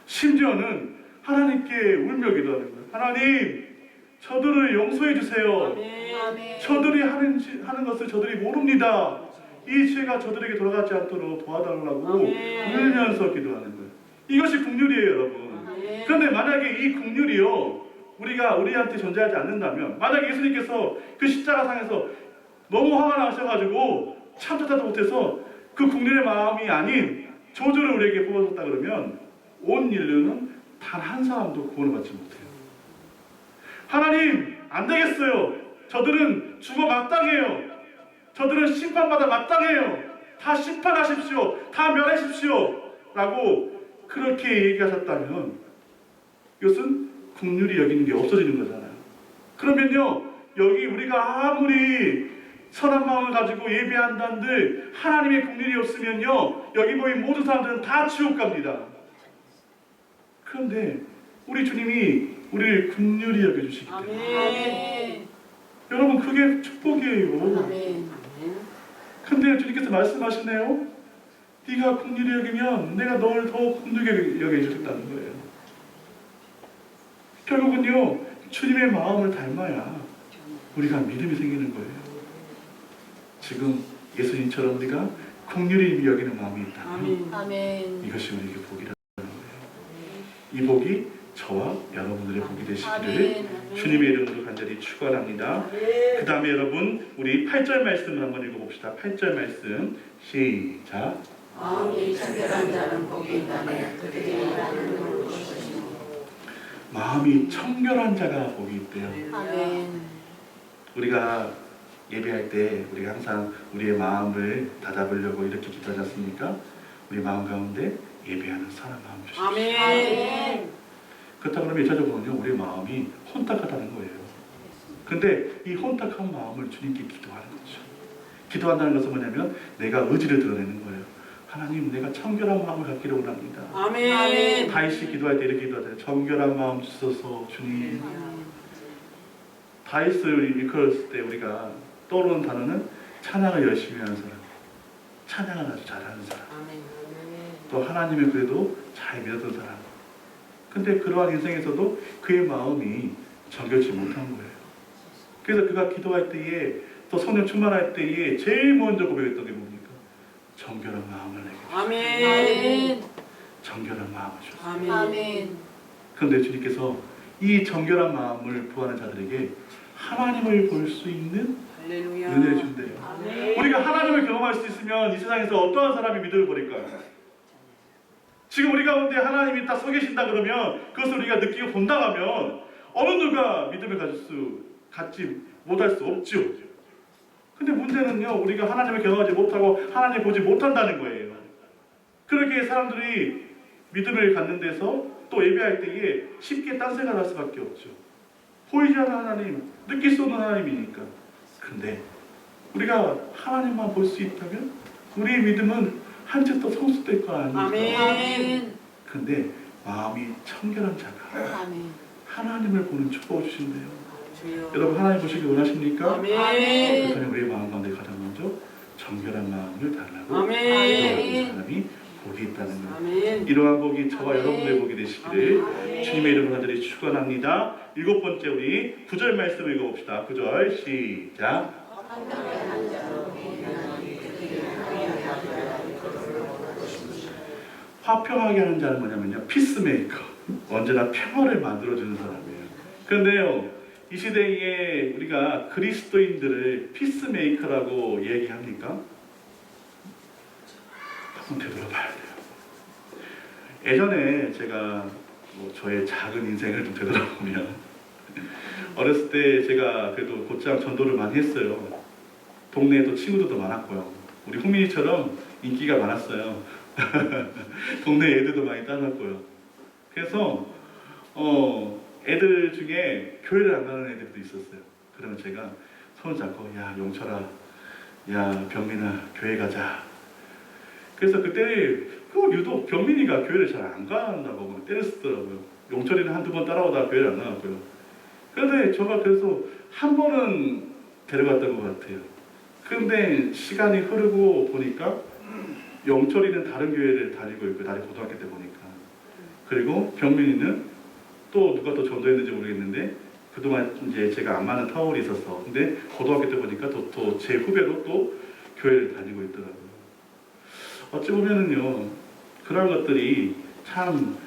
심지어는 하나님께 울며 기도하는 거예요. 하나님, 저들을 용서해 주세요. 아멘. 저들이 하는 것을 저들이 모릅니다. 이 죄가 저들에게 돌아가지 않도록 도와달라고 아멘. 울면서 기도하는 거예요. 이것이 긍휼이에요, 여러분. 아멘. 그런데 만약에 이 긍휼이요, 우리한테 존재하지 않는다면, 만약에 예수님께서 그 십자가상에서 너무 화가 나셔가지고 참지도 못해서 그 긍휼의 마음이 아닌 저주를 우리에게 부어줬다 그러면 온 인류는 단 한 사람도 구원을 받지 못해요. 하나님, 안 되겠어요. 저들은 죽어 마땅해요. 저들은 심판받아 마땅해요. 다 심판하십시오. 다 멸하십시오. 라고 그렇게 얘기하셨다면 이것은 긍휼히 여기는 게 없어지는 거잖아요. 그러면요, 여기 우리가 아무리 선한 마음을 가지고 예배한다는들 하나님의 긍휼이 없으면요, 여기 모인 모든 사람들은 다 지옥 갑니다. 그런데 우리 주님이 우리를 긍휼히 여겨주시기 때문에 아멘. 여러분, 그게 축복이에요. 아멘. 근데 주님께서 말씀하시네요. 네가 긍휼히 여기면 내가 너를 더 긍휼히 여겨주겠다는 거예요. 결국은요, 주님의 마음을 닮아야 우리가 믿음이 생기는 거예요. 지금 예수님처럼 우리가 긍휼히 여기는 마음이 있다면 아멘. 아멘. 이것이 우리에게 복이라는 거예요. 이 복이 저와 여러분들의 복이 되시기를 아멘. 주님의 이름으로 간절히 축원합니다. 그 다음에 여러분 우리 8절 말씀을 한번 읽어봅시다. 8절 말씀 시작. 마음이 청결한 자는 복이 있나니 그들이 하나님을 볼 것이니. 마음이 청결한 자가 복이 있대요. 아멘. 우리가 예배할 때 우리가 항상 우리의 마음을 다잡으려고 이렇게 기도하지 않습니까? 우리 마음 가운데 예배하는 사람 마음 주십시오. 아멘. 그렇다 그러면 1차적으로는요 우리의 마음이 혼탁하다는 거예요. 근데 이 혼탁한 마음을 주님께 기도하는 거죠. 기도한다는 것은 뭐냐면 내가 의지를 드러내는 거예요. 하나님, 내가 청결한 마음을 갖기를 원합니다. 아멘. 다윗이 기도할 때 이렇게 기도하잖아요. 청결한 마음 주소서 주님. 다윗을 일컬었을 때 우리가 떠오르는 단어는 찬양을 열심히 하는 사람, 찬양을 아주 잘하는 사람, 또 하나님을 그래도 잘 믿었던 사람. 근데 그러한 인생에서도 그의 마음이 정결치 못한 거예요. 그래서 그가 기도할 때에 또 성령 충만할 때에 제일 먼저 고백했던 게 뭡니까? 정결한 마음을 내게 주소서. 아멘. 정결한 마음을 주소서. 아멘. 그런데 주님께서 이 정결한 마음을 구하는 자들에게 하나님을 볼 수 있는 은혜를 준대요. 우리가 하나님을 경험할 수 있으면 이 세상에서 어떠한 사람이 믿음을 버릴까요? 지금 우리 가운데 하나님이 딱 서 계신다 그러면 그것을 우리가 느끼고 본다면 어느 누가 믿음을 갖지 못할 수 없죠. 근데 문제는요, 우리가 하나님을 경험하지 못하고 하나님을 보지 못한다는 거예요. 그렇게 사람들이 믿음을 갖는 데서 또 예배할 때에 쉽게 딴생각을 할 수밖에 없죠. 보이지 않는 하나님, 느낄 수 없는 하나님이니까. 근데 우리가 하나님만 볼 수 있다면 우리의 믿음은 한층 더 성숙될 거 아닙니까? 아멘. 근데 마음이 청결한 자가 아멘. 하나님을 보는 축복을 주신대요. 여러분 하나님 보시기 원하십니까? 아멘. 그렇다면 우리의 마음 가운데 가장 먼저 정결한 마음을 달라고 아멘. 사람이 복이 있다는 거예요. 아멘. 이러한 복이 저와 여러분의 복이 되시기를 아멘. 주님의 이름으로 간절히 축원합니다. 7번째 우리 9절 말씀 읽어봅시다. 9절 시작. 화평하게 하는 자는 뭐냐면요, 피스메이커, 언제나 평화를 만들어주는 사람이에요. 그런데요, 이 시대에 우리가 그리스도인들을 피스메이커라고 얘기합니까? 한번 되돌아봐야 돼요. 예전에 제가 저의 작은 인생을 좀 되돌아보면 어렸을 때 제가 그래도 곧장 전도를 많이 했어요. 동네에도 친구들도 많았고요. 우리 후민이처럼 인기가 많았어요. 동네 애들도 많이 따랐고요. 그래서 애들 중에 교회를 안 가는 애들도 있었어요. 그러면 제가 손을 잡고 야 용철아, 야 병민아 교회 가자. 그래서 그때 유독 병민이가 교회를 잘 안 간다고 때렸었더라고요. 용철이는 한두 번 따라오다가 교회를 안 나갔고요. 그런데 제가 그래서 한 번은 데려갔던 것 같아요. 그런데 시간이 흐르고 보니까 영철이는 다른 교회를 다니고 있고, 나중에 고등학교 때 보니까. 그리고 병민이는 또 누가 또 전도했는지 모르겠는데 그동안 이제 제가 안 맞는 타월이 있었어. 근데 고등학교 때 보니까 또 제 후배로 또 교회를 다니고 있더라고요. 어찌 보면은요, 그런 것들이 참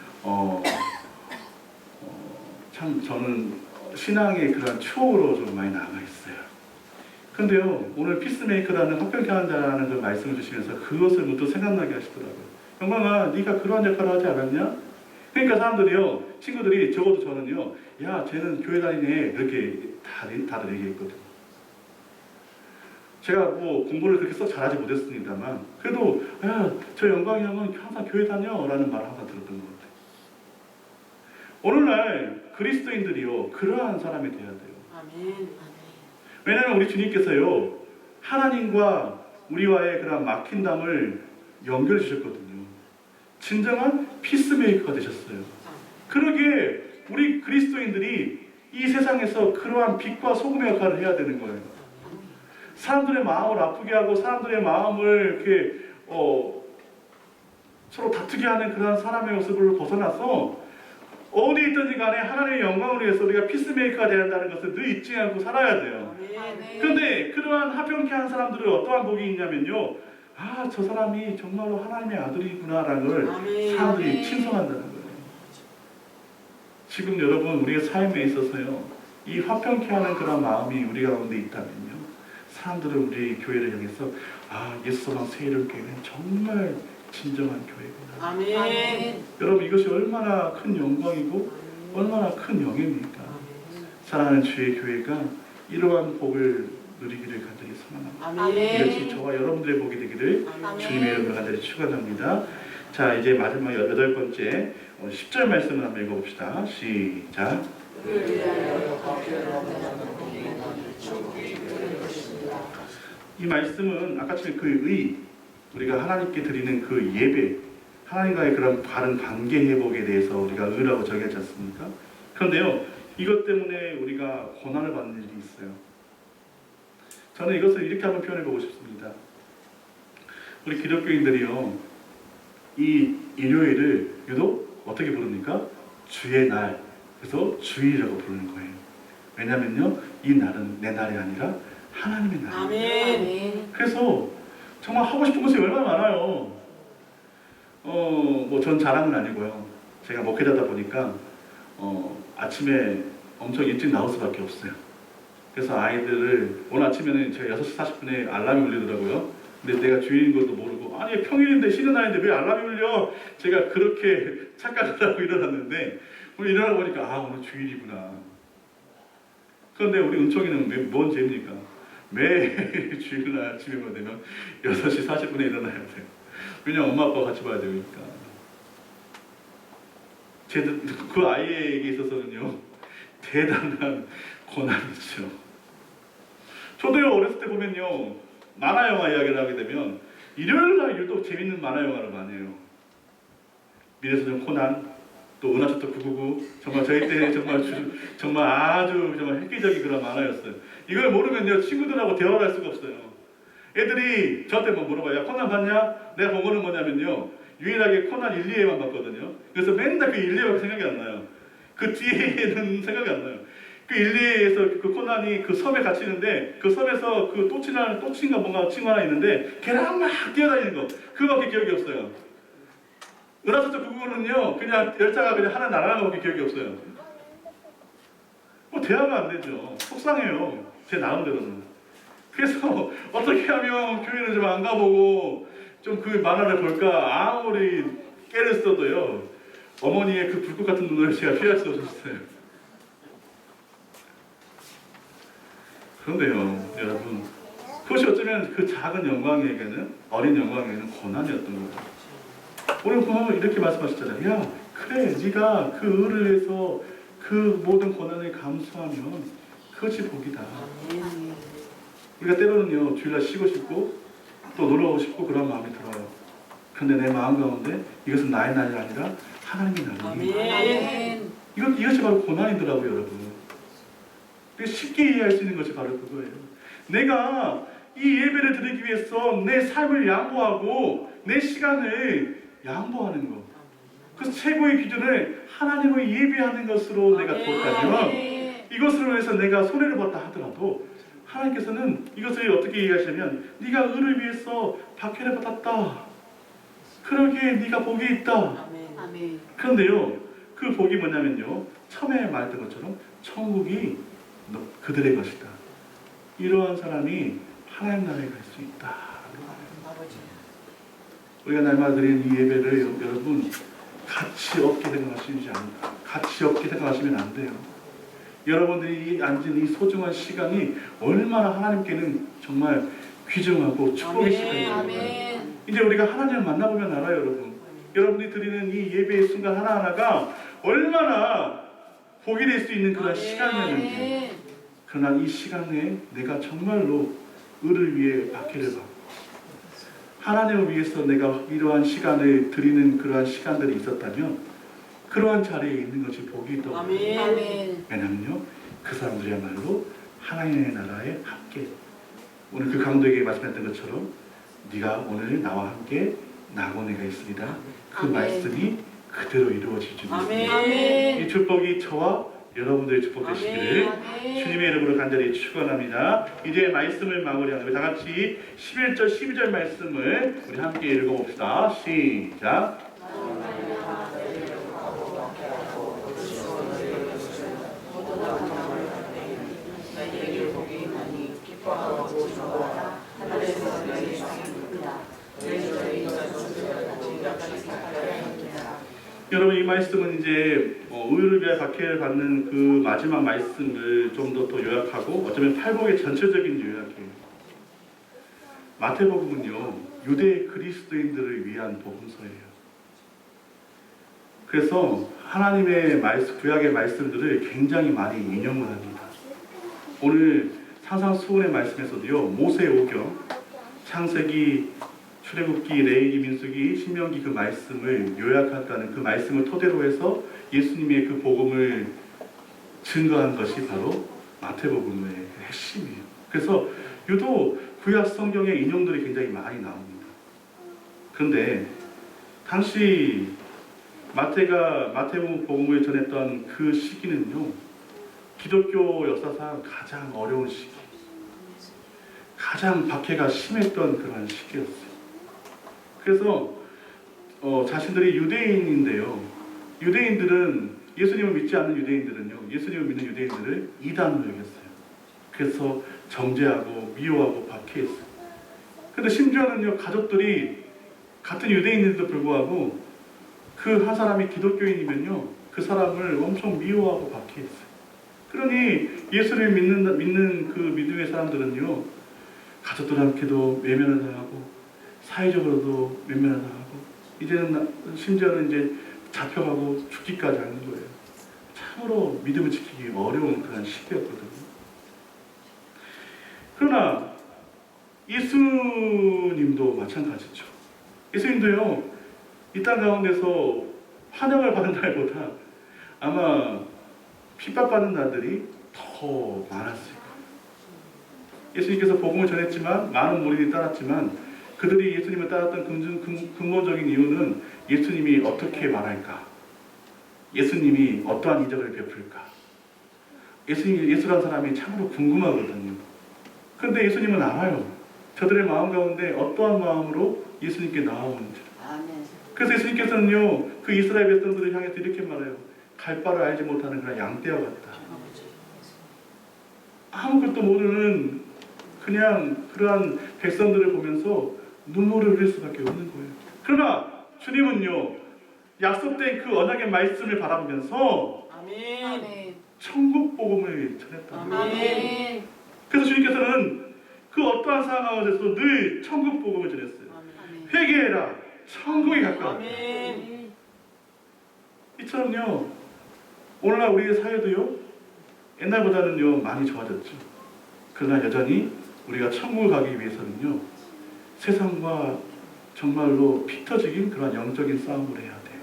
저는 신앙의 그런 추억으로 좀 많이 남아있어요. 근데요, 오늘 피스메이커라는 화평케 하는 자라는 그 말씀을 주시면서 그것을 문득 생각나게 하시더라고요. 영광아, 네가 그러한 역할을 하지 않았냐? 그러니까 사람들이요, 친구들이 적어도 저는요, 야, 쟤는 교회 다니네, 그렇게 다들 얘기했거든요. 제가 뭐 공부를 그렇게 썩 잘하지 못했습니다만 그래도 야, 저 영광이 형은 항상 교회 다녀 라는 말을 항상 들었던 것 같아요. 오늘날 그리스도인들이요, 그러한 사람이 돼야 돼요. 아멘. 왜냐하면 우리 주님께서요, 하나님과 우리와의 그런 막힌 담을 연결해 주셨거든요. 진정한 피스메이커가 되셨어요. 그러기에 우리 그리스도인들이 이 세상에서 그러한 빛과 소금의 역할을 해야 되는 거예요. 사람들의 마음을 아프게 하고 사람들의 마음을 이렇게 서로 다투게 하는 그런 사람의 모습을 벗어나서 어디 있든지 간에 하나님의 영광을 위해서 우리가 피스메이커가 되어야 한다는 것을 늘 잊지 않고 살아야 돼요. 그런데 그러한 화평케 하는 사람들은 어떠한 복이 있냐면요, 아, 저 사람이 정말로 하나님의 아들이구나라는 걸 사람들이 칭송한다는 거예요. 지금 여러분 우리의 삶에 있어서요, 이 화평케 하는 그런 마음이 우리 가운데 있다면요, 사람들은 우리 교회를 향해서 예수소망 새이름교회는 정말 진정한 교회구나. 아멘. 여러분 이것이 얼마나 큰 영광이고 얼마나 큰 영예입니까? 사랑하는 주의 교회가 이러한 복을 누리기를 간절히 소망합니다. 아멘. 이것이 저와 여러분들의 복이 되기를 아멘. 주님의 이름으로 간절히 축원합니다. 자, 이제 마지막 8번째 10절 말씀을 한번 읽어봅시다. 시작. 이 말씀은 아까처럼 우리가 하나님께 드리는 그 예배, 하나님과의 그런 바른 관계 회복에 대해서 우리가 의라고 정했지 않습니까? 그런데요, 이것 때문에 우리가 고난을 받는 일이 있어요. 저는 이것을 이렇게 한번 표현해 보고 싶습니다. 우리 기독교인들이요, 이 일요일을 유독 어떻게 부릅니까? 주의 날, 그래서 주일이라고 부르는 거예요. 왜냐면요, 이 날은 내 날이 아니라 하나님의 날이에요. 아멘. 그래서 정말 하고 싶은 것이 얼마나 많아요. 전 자랑은 아니고요. 제가 목회자다 보니까 아침에 엄청 일찍 나올 수밖에 없어요. 그래서 아이들을 오늘 아침에는 제가 6시 40분에 알람이 울리더라고요. 근데 내가 주일인 것도 모르고, 아니 평일인데 쉬는 날인데 왜 알람이 울려? 제가 그렇게 착각을 하고 일어났는데 오늘 일어나고 보니까 오늘 주일이구나. 그런데 우리 은총이는 뭔 죄입니까? 매일 주일날 아침에만 되면 6시 40분에 일어나야 돼요. 왜냐면 엄마 아빠가 같이 봐야 되니까. 그 아이에게 있어서는요, 대단한 고난이죠. 저도요, 어렸을 때 보면요, 만화 영화 이야기를 하게 되면 일요일날 유독 재밌는 만화 영화를 많이 해요. 미래소년 코난, 또 은하철도 999, 정말 저희 때 정말 아주 정말 획기적인 그런 만화였어요. 이걸 모르면요, 친구들하고 대화를 할 수가 없어요. 애들이 저한테 뭐 물어봐요. 야, 코난 봤냐? 내가 본 거는 뭐냐면요, 유일하게 코난 1, 2회만 봤거든요. 그래서 맨날 그 1, 2회가 생각이 안 나요. 그 뒤에는 생각이 안 나요. 그 1, 2회에서 그 코난이 그 섬에 갇히는데, 그 섬에서 그 또치인가 뭔가 친구 하나 있는데 걔랑 막 뛰어다니는 거, 그거밖에 기억이 없어요. 은하철도 999는요, 그냥 열차가 그냥 하나 날아가는 것밖에 기억이 없어요. 대화가 안 되죠. 속상해요, 제 나름대로는. 그래서 어떻게 하면 교회를 좀 안 가보고 좀 그 만화를 볼까, 아무리 깨를 써도요, 어머니의 그 불꽃 같은 눈을 제가 피할 수 없었어요. 그런데요, 여러분, 그것이 어쩌면 그 작은 영광에게는, 어린 영광에게는 고난이었던 거예요. 오늘 보면 이렇게 말씀하셨잖아요. 야, 그래, 네가 그 의를 해서 그 모든 고난을 감수하면 그것이 복이다. 우리가 때로는요, 주일날 쉬고 싶고 또 놀러 가고 싶고 그런 마음이 들어요. 그런데 내 마음 가운데 이것은 나의 날이 아니라 하나님의 날이니, 아멘. 이것이 바로 고난이더라고요, 여러분. 쉽게 이해할 수 있는 것이 바로 그거예요. 내가 이 예배를 드리기 위해서 내 삶을 양보하고 내 시간을 양보하는 것, 그 최고의 기준을 하나님을 예배하는 것으로 내가 두었다면, 이것으로 해서 내가 손해를 봤다 하더라도 하나님께서는 이것을 어떻게 이해하시냐면, 네가 의를 위해서 박해를 받았다, 그러기에 네가 복이 있다. 아멘. 그런데요, 그 복이 뭐냐면요, 처음에 말했던 것처럼 천국이 그들의 것이다. 이러한 사람이 하나님 나라에 갈 수 있다. 우리가 날마다 드리는 이 예배를 여러분 가치 없게 생각하시면 안 돼요. 여러분들이 앉은 이 소중한 시간이 얼마나 하나님께는 정말 귀중하고 축복의 시간이에요. 이제 우리가 하나님을 만나보면 알아요, 여러분. 여러분들이 드리는 이 예배의 순간 하나하나가 얼마나 복이 될 수 있는 그런 시간이었는지. 그러나 이 시간에 내가 정말로 의를 위해 박해를 받고 하나님을 위해서 내가 이러한 시간을 드리는 그러한 시간들이 있었다면 그러한 자리에 있는 것이 복이 있다고 합니다. 왜냐면요, 그 사람들이야말로 하나님의 나라에 함께, 오늘 그 강도에게 말씀했던 것처럼 네가 오늘 나와 함께 낙원에가 있으리라, 그 말씀이 그대로 이루어질 줄 믿습니다. 이 축복이 저와 여러분들의 축복 되시기를 주님의 이름으로 간절히 축원합니다. 이제 말씀을 마무리하는 우리 다 같이 11절 12절 말씀을 우리 함께 읽어봅시다. 시작. 여러분 이 말씀은 이제 의를 위하여 박해를 받는 그 마지막 말씀을 좀 더 요약하고 어쩌면 팔복의 전체적인 요약이에요. 마태복음은요 유대 그리스도인들을 위한 복음서예요. 그래서 하나님의 구약의 말씀들을 굉장히 많이 인용을 합니다. 오늘 산상수훈의 말씀에서도요 모세오경, 창세기, 출애굽기, 레위기, 민수기, 신명기 그 말씀을 요약한다는 그 말씀을 토대로 해서 예수님의 그 복음을 증거한 것이 바로 마태복음의 핵심이에요. 그래서 유독 구약 성경의 인용들이 굉장히 많이 나옵니다. 그런데 당시 마태가 마태복음을 전했던 그 시기는요 기독교 역사상 가장 어려운 시기, 가장 박해가 심했던 그런 시기였어요. 그래서 자신들이 유대인인데요. 유대인들은 예수님을 믿지 않는 유대인들은요. 예수님을 믿는 유대인들을 이단으로 여겼어요. 그래서 정죄하고 미워하고 박해했어요. 그런데 심지어는요. 가족들이 같은 유대인인데도 불구하고 그 한 사람이 기독교인이면요. 그 사람을 엄청 미워하고 박해했어요. 그러니 예수를 믿는 그 믿음의 사람들은요. 가족들한테도 외면을 당하고 사회적으로도 외면을 당하고 이제는 심지어는 이제 잡혀가고 죽기까지 하는 거예요. 참으로 믿음을 지키기 어려운 그런 시기였거든요. 그러나 예수님도 마찬가지죠. 예수님도요 이 땅 가운데서 환영을 받는 날보다 아마 핍박받는 날들이 더 많았을 거예요. 예수님께서 복음을 전했지만 많은 무리들이 따랐지만 그들이 예수님을 따랐던 근본적인 이유는 예수님이 어떻게 말할까? 예수님이 어떠한 이적을 베풀까? 예수라는 사람이 참으로 궁금하거든요. 그런데 예수님은 알아요. 저들의 마음 가운데 어떠한 마음으로 예수님께 나아오는지. 그래서 예수님께서는요, 그 이스라엘 백성들을 향해서 이렇게 말해요. 갈 바를 알지 못하는 그런 양떼와 같다. 아무것도 모르는 그냥 그러한 백성들을 보면서 눈물을 흘릴 수밖에 없는 거예요. 그러나 주님은요, 약속된 그 언약의 말씀을 바라보면서 아멘. 천국 복음을 전했다. 아멘. 그래서 주님께서는 그 어떠한 상황 가운데서도 늘 천국 복음을 전했어요. 아멘. 회개해라. 천국이 가까워. 아멘. 이처럼요, 오늘날 우리의 사회도요, 옛날보다는요, 많이 좋아졌죠. 그러나 여전히 우리가 천국을 가기 위해서는요, 세상과 정말로 피 터지긴 그런 영적인 싸움을 해야 돼요.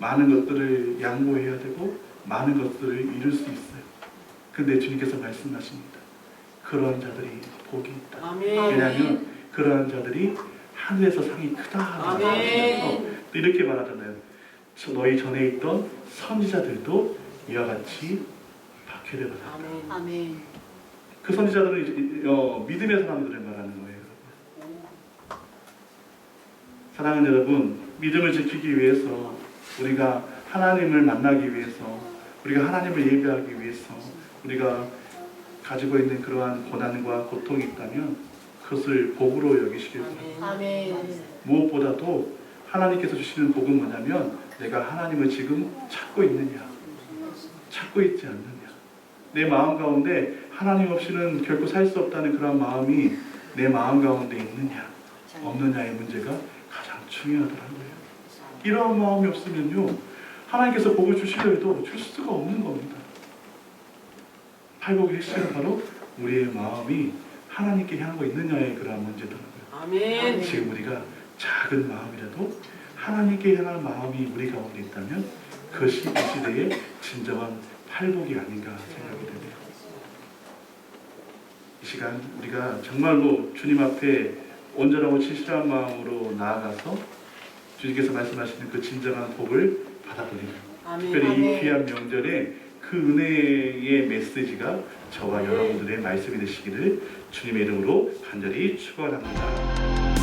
많은 것들을 양보해야 되고, 많은 것들을 이룰 수 있어요. 근데 주님께서 말씀하십니다. 그러한 자들이 복이 있다. 아멘. 왜냐하면 그러한 자들이 하늘에서 상이 크다. 아멘. 또 이렇게 말하잖아요. 너희 전에 있던 선지자들도 이와 같이 박해를 받았다. 아멘. 그 선지자들은 이제, 믿음의 사람들을 말하는 거예요. 사랑하는 여러분, 믿음을 지키기 위해서 우리가 하나님을 만나기 위해서 우리가 하나님을 예배하기 위해서 우리가 가지고 있는 그러한 고난과 고통이 있다면 그것을 복으로 여기시길 바랍니다. 아멘. 무엇보다도 하나님께서 주시는 복은 뭐냐면 내가 하나님을 지금 찾고 있느냐, 찾고 있지 않느냐, 내 마음 가운데 하나님 없이는 결코 살 수 없다는 그런 마음이 내 마음 가운데 있느냐 없느냐의 문제가 가장 중요하더라고요. 이런 마음이 없으면요, 하나님께서 복을 주시려 해도 줄 수가 없는 겁니다. 팔복의 핵심은 바로 우리의 마음이 하나님께 향하고 있느냐의 그런 문제더라고요. 아멘. 지금 우리가 작은 마음이라도 하나님께 향할 마음이 우리 가운데 있다면 그것이 이 시대의 진정한 팔복이 아닌가 생각이 됩니다. 이 시간 우리가 정말로 주님 앞에 온전하고 진실한 마음으로 나아가서 주님께서 말씀하시는 그 진정한 복을 받아들이는, 특별히 이 귀한 명절에 그 은혜의 메시지가 저와 여러분들의 말씀이 되시기를 주님의 이름으로 간절히 축원합니다.